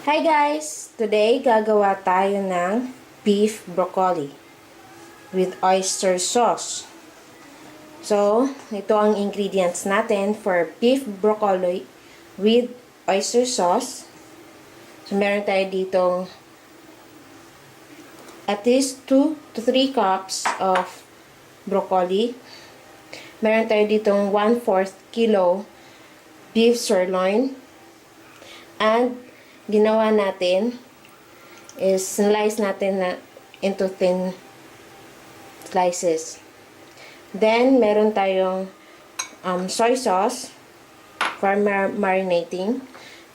Hi guys! Today, gagawa tayo ng beef broccoli with oyster sauce. So, ito ang ingredients natin for beef broccoli with oyster sauce. So, meron tayo ditong at least 2 to 3 cups of broccoli. Meron tayo ditong 1/4 kilo beef sirloin. And ginawa natin is slice natin na into thin slices. Then, meron tayong soy sauce for marinating.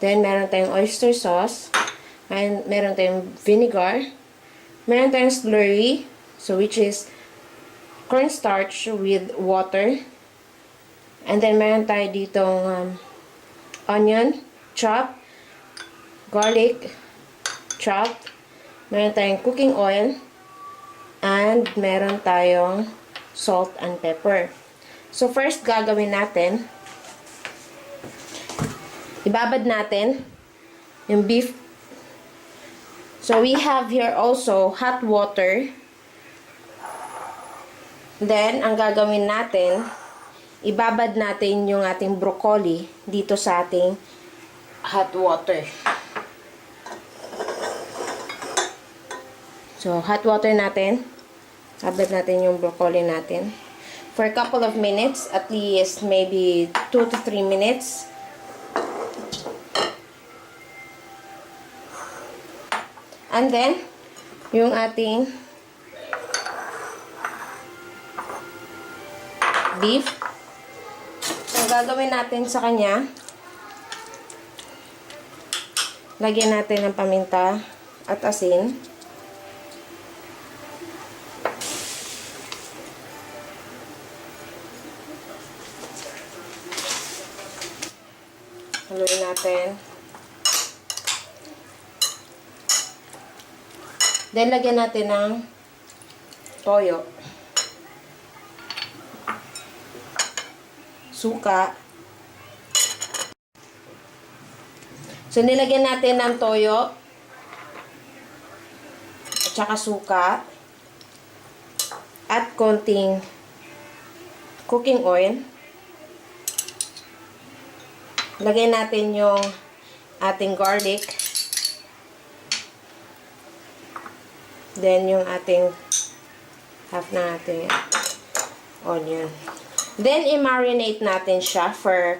Then, meron tayong oyster sauce. And meron tayong vinegar. Meron tayong slurry, so which is cornstarch with water. And then, meron tayo ditong onion, chopped, garlic, chopped, meron tayong cooking oil, and meron tayong salt and pepper. So, first gagawin natin, ibabad natin yung beef. So, we have here also hot water. Then, ang gagawin natin, ibabad natin yung ating broccoli dito sa ating hot water. So, hot water natin. Abad natin yung broccoli natin. For a couple of minutes, at least maybe 2 to 3 minutes. And then, yung ating beef. So, gagawin natin sa kanya, lagyan natin ng paminta at asin. Haluin natin. Then, lagyan natin ng toyo. Suka. So, nilagyan natin ng toyo at saka suka at konting cooking oil. Lagay natin yung ating garlic. Then, yung ating half na ating onion. Then, i-marinate natin siya for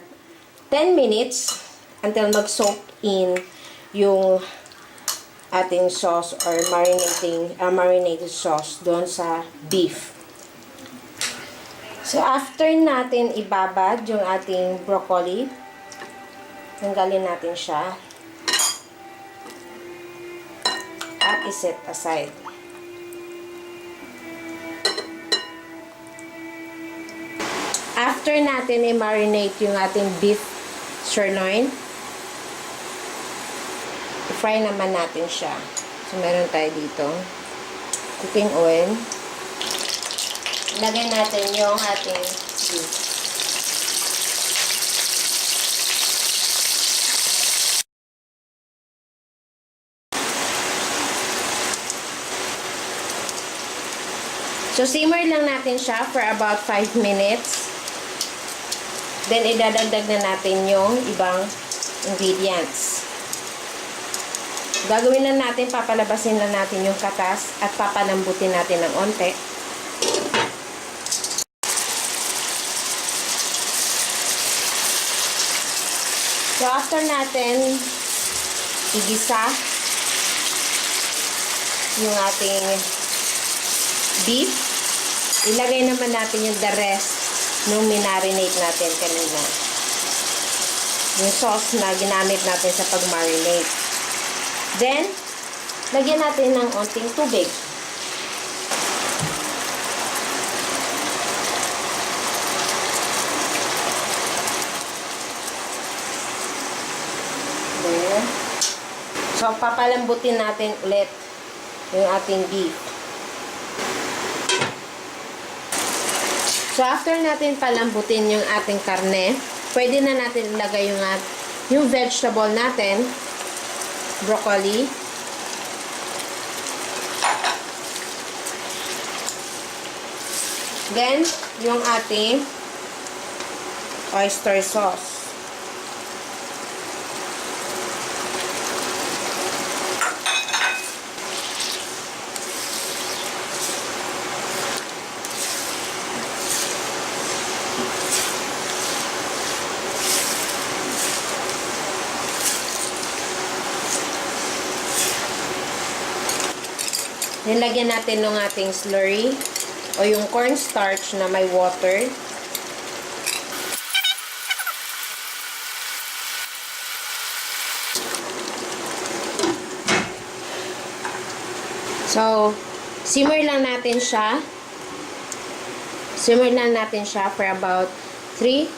10 minutes until mag-soak in yung ating sauce or marinated sauce doon sa beef. So, after natin ibabad yung ating broccoli, tanggalin natin siya at iset aside. After natin i-marinate yung ating beef sirloin, i-fry naman natin siya. So, meron tayo dito cooking oil. Lagay natin yung ating beef. So, simmer lang natin siya for about 5 minutes. Then, idadagdag na natin yung ibang ingredients. Gagawin na natin, papalabasin na natin yung katas at papalambutin natin ng onte. So, after natin igisa yung ating beef, ilagay naman natin yung the rest nung minarinate natin kanina. Yung sauce na ginamit natin sa pag-marinate. Then, lagyan natin ng onting tubig. There. So, papalambutin natin ulit yung ating beef. So, after natin palambutin yung ating karne, pwede na natin ilagay yung vegetable natin. broccoli. Then, yung ating oyster sauce. Then, lagyan natin ng ating slurry o yung cornstarch na may water. So, simmer lang natin siya. Simmer lang natin siya for about 3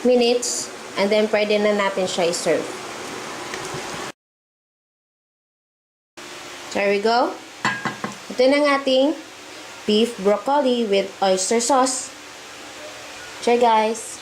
minutes and then pwede na natin siya i-serve. So, there we go. Ito na ang ating beef broccoli with oyster sauce. Try guys!